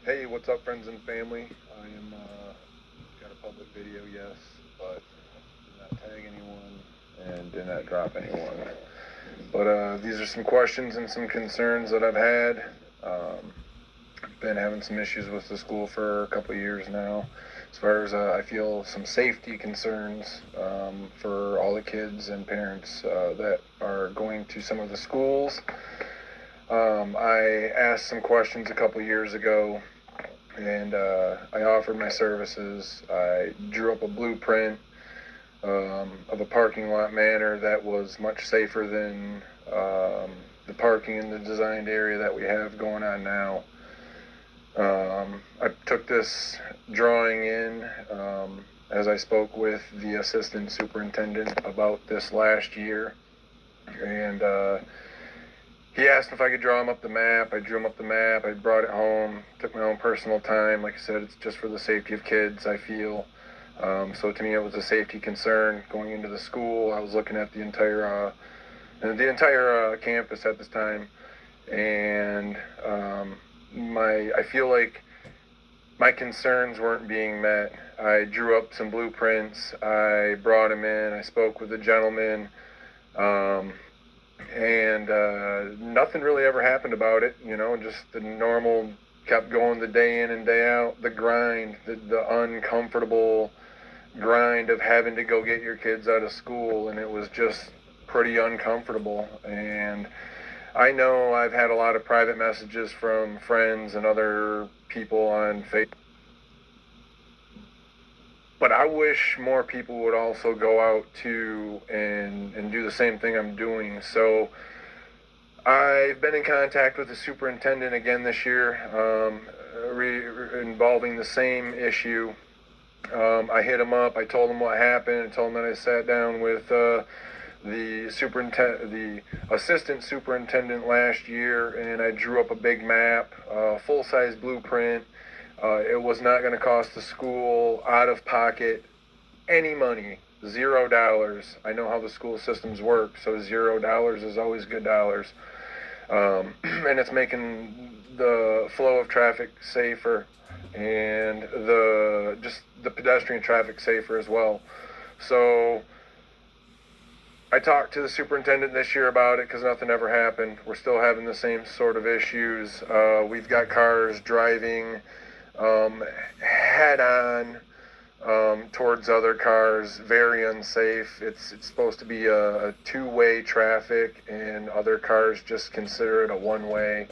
Hey, what's up, friends and family? I am got a public video, yes, but did not tag anyone and did not drop anyone. But these are some questions and some concerns that I've had. Been having some issues with the school for a couple of years now, as far as I feel some safety concerns for all the kids and parents that are going to some of the schools. I asked some questions a couple of years ago, and I offered my services. I drew up a blueprint of a parking lot manner that was much safer than the parking in the designed area that we have going on now. I took this drawing in as I spoke with the assistant superintendent about this last year, and he asked if I could draw him up the map. I drew him up the map. I brought it home. Took my own personal time. Like I said, it's just for the safety of kids, I feel. So to me, it was a safety concern going into the school. I was looking at the entire campus at this time, and I feel like my concerns weren't being met. I drew up some blueprints. I brought him in. I spoke with the gentleman. And nothing really ever happened about it, just the normal, kept going the day in and day out, the grind, the uncomfortable grind of having to go get your kids out of school, and it was just pretty uncomfortable. And I know I've had a lot of private messages from friends and other people on Facebook, but I wish more people would also go out too and do the same thing I'm doing. So I've been in contact with the superintendent again this year, involving the same issue. I hit him up. I told him what happened. I told him that I sat down with the assistant superintendent last year, and I drew up a big map, full-size blueprint. It was not going to cost the school out of pocket any money, $0. I know how the school systems work, so $0 is always good dollars. And it's making the flow of traffic safer and the pedestrian traffic safer as well. So I talked to the superintendent this year about it because nothing ever happened. We're still having the same sort of issues. We've got cars driving head on towards other cars, very unsafe. It's supposed to be a two-way traffic, and other cars just consider it a one-way.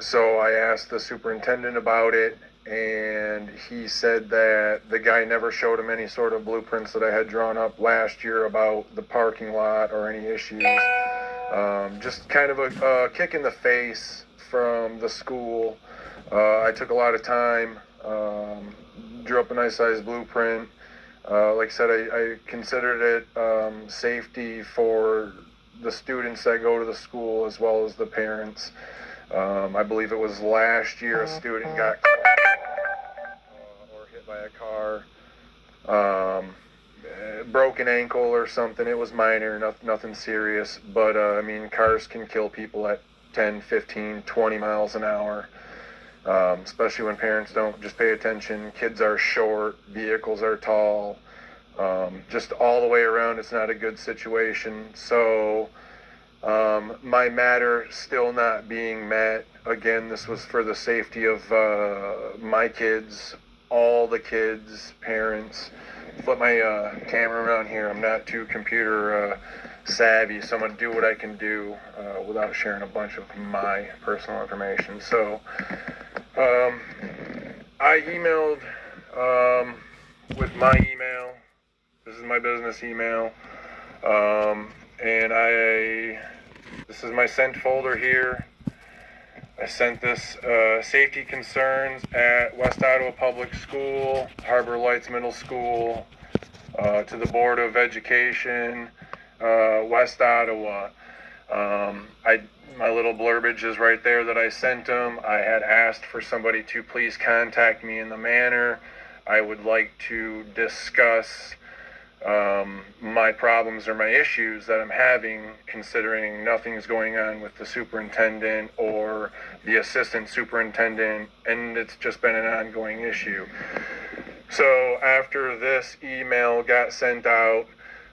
So I asked the superintendent about it, and he said that the guy never showed him any sort of blueprints that I had drawn up last year about the parking lot or any issues. Just kind of a kick in the face from the school. I took a lot of time, drew up a nice sized blueprint. Like I said, I considered it safety for the students that go to the school as well as the parents. I believe it was last year a student got or hit by a car, broke an ankle or something. It was minor, nothing serious. But, cars can kill people at 10, 15, 20 miles an hour, especially when parents don't just pay attention. Kids are short, vehicles are tall, just all the way around, it's not a good situation. So my matter still not being met. Again, this was for the safety of my kids, all the kids, parents. Flip my camera around here. I'm not too computer savvy, so I'm going to do what I can do without sharing a bunch of my personal information. So I emailed with my email. This is my business email. And this is my sent folder here. I sent this safety concerns at West Ottawa Public School, Harbor Lights Middle School, to the Board of Education, West Ottawa. My little blurbage is right there that I sent them. I had asked for somebody to please contact me in the manner. I would like to discuss my problems or my issues that I'm having, considering nothing's going on with the superintendent or the assistant superintendent, and it's just been an ongoing issue. So after this email got sent out,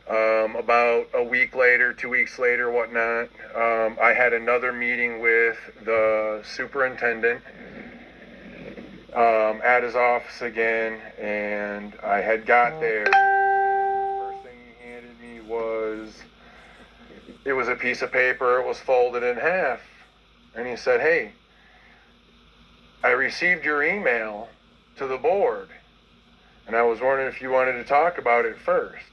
about a week later, 2 weeks later, whatnot, I had another meeting with the superintendent at his office again, and I had got there. First thing he handed me it was a piece of paper. It was folded in half, and he said, "Hey, I received your email to the board, and I was wondering if you wanted to talk about it first."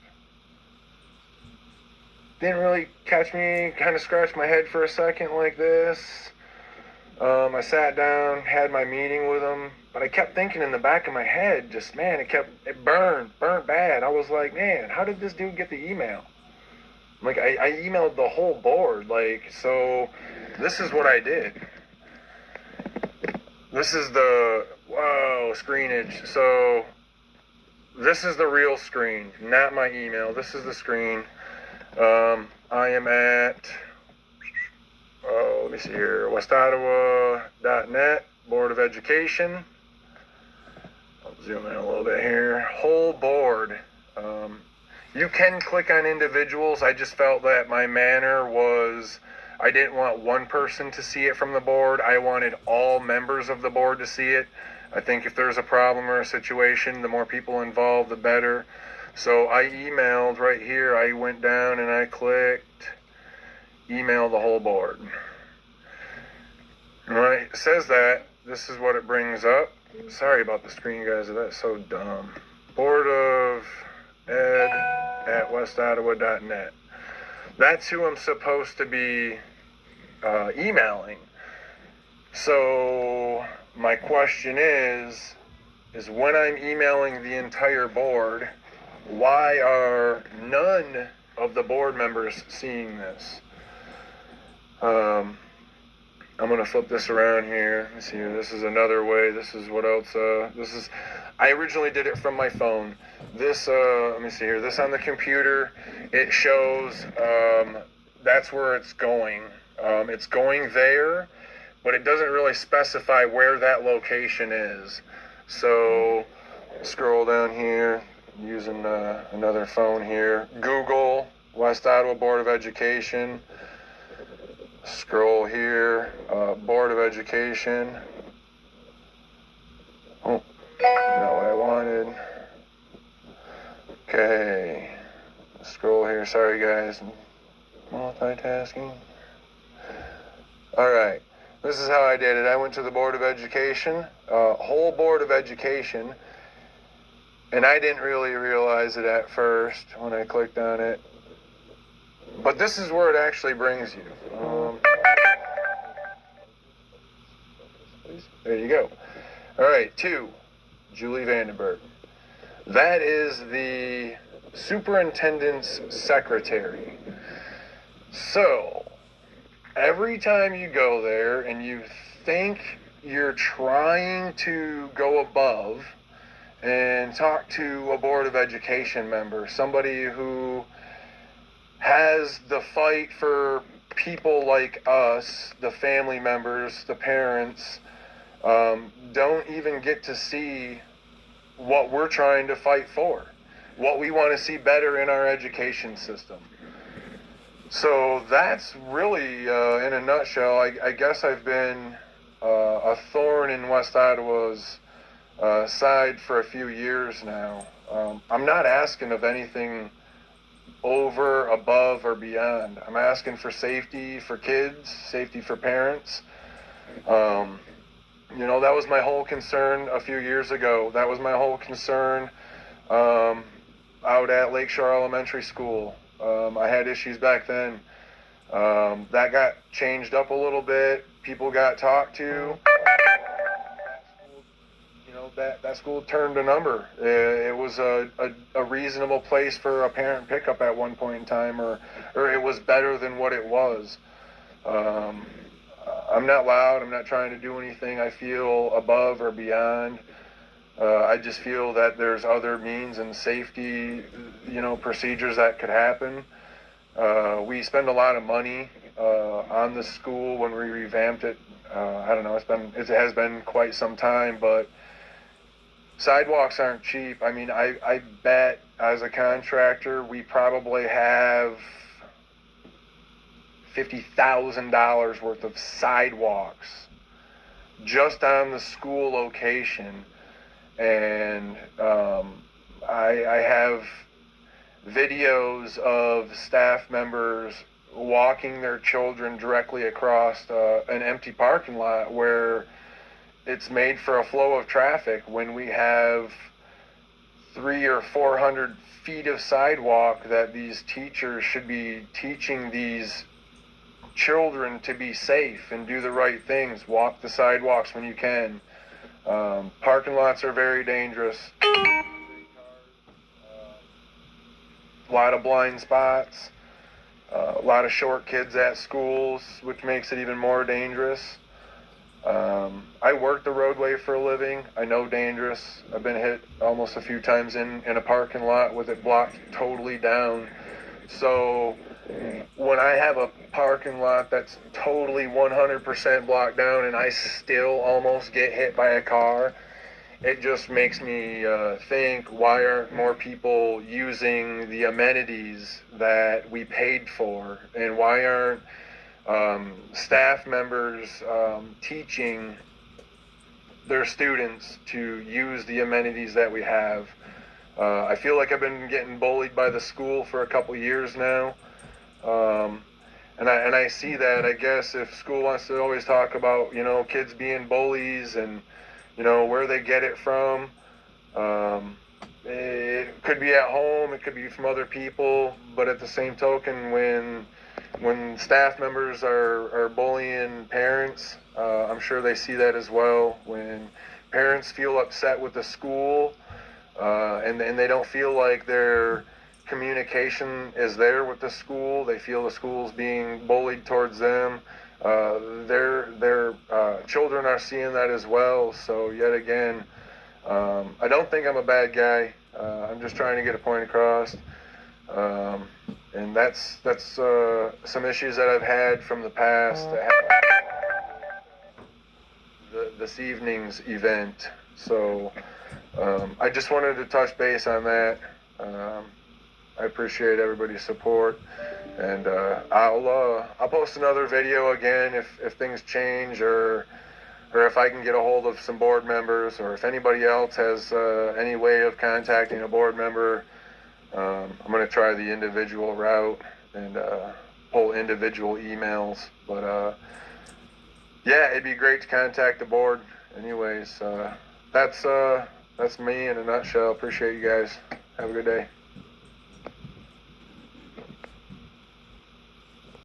Didn't really catch me, kind of scratched my head for a second like this. I sat down, had my meeting with him, but I kept thinking in the back of my head, just, man, it burnt bad. I was like, man, how did this dude get the email? Like, I emailed the whole board, like, so this is what I did. This is screenage. So this is the real screen, not my email. This is the screen. I am at, let me see here, westottawa.net, Board of Education. I'll zoom in a little bit here. Whole board. You can click on individuals. I just felt that my manner was, I didn't want one person to see it from the board. I wanted all members of the board to see it. I think if there's a problem or a situation, the more people involved, the better. So I emailed right here. I went down and I clicked email the whole board. And when it says that, this is what it brings up. Sorry about the screen, guys. That's so dumb. Board of Ed at westottawa.net. That's who I'm supposed to be emailing. So my question is when I'm emailing the entire board, why are none of the board members seeing this? I'm going to flip this around here. Let's see here. This is another way. This is what else. I originally did it from my phone. This, let me see here. This on the computer, it shows that's where it's going. It's going there, but it doesn't really specify where that location is. So scroll down here using another phone here. Google West Ottawa Board of Education. Scroll here, Board of Education. Oh, not what I wanted. Okay, scroll here. Sorry, guys. Multitasking. All right, this is how I did it. I went to the Board of Education, whole Board of Education, and I didn't really realize it at first when I clicked on it. But this is where it actually brings you. There you go. All right, 2, Julie Vandenberg. That is the superintendent's secretary. So, every time you go there and you think you're trying to go above and talk to a Board of Education member, somebody who has the fight for people like us, the family members, the parents, don't even get to see what we're trying to fight for, what we want to see better in our education system. So that's really, in a nutshell, I guess I've been a thorn in West Ottawa's side for a few years now. I'm not asking of anything over, above, or beyond. I'm asking for safety for kids, safety for parents. That was my whole concern a few years ago. That was my whole concern out at Lakeshore Elementary School. I had issues back then. That got changed up a little bit. People got talked to. That school turned a number. It was a reasonable place for a parent pickup at one point in time, or it was better than what it was. I'm not loud. I'm not trying to do anything I feel above or beyond. I just feel that there's other means and safety, procedures that could happen. We spend a lot of money on the school when we revamped it. I don't know, it has been quite some time, but sidewalks aren't cheap. I mean, I bet as a contractor, we probably have $50,000 worth of sidewalks just on the school location. And I have videos of staff members walking their children directly across an empty parking lot where it's made for a flow of traffic when we have 300 or 400 feet of sidewalk that these teachers should be teaching these children to be safe and do the right things. Walk the sidewalks when you can. Parking lots are very dangerous. A lot of blind spots. A lot of short kids at schools, which makes it even more dangerous. I work the roadway for a living. I know dangerous. I've been hit almost a few times in a parking lot with it blocked totally down. So when I have a parking lot that's totally 100% blocked down and I still almost get hit by a car, it just makes me think, why aren't more people using the amenities that we paid for? And why aren't staff members teaching their students to use the amenities that we have? I feel like I've been getting bullied by the school for a couple years now. And I see that. I guess if school wants to always talk about, kids being bullies and, where they get it from, it could be at home, it could be from other people, but at the same token, when staff members are bullying parents, I'm sure they see that as well. When parents feel upset with the school, and they don't feel like their communication is there with the school, they feel the school's being bullied towards them. Their children are seeing that as well. So yet again, I don't think I'm a bad guy. I'm just trying to get a point across. And that's some issues that I've had from the past. This evening's event. So I just wanted to touch base on that. I appreciate everybody's support, and I'll post another video again if things change, or if I can get a hold of some board members, or if anybody else has any way of contacting a board member. I'm going to try the individual route and pull individual emails, but yeah, it'd be great to contact the board. Anyways, that's me in a nutshell. Appreciate you guys. Have a good day.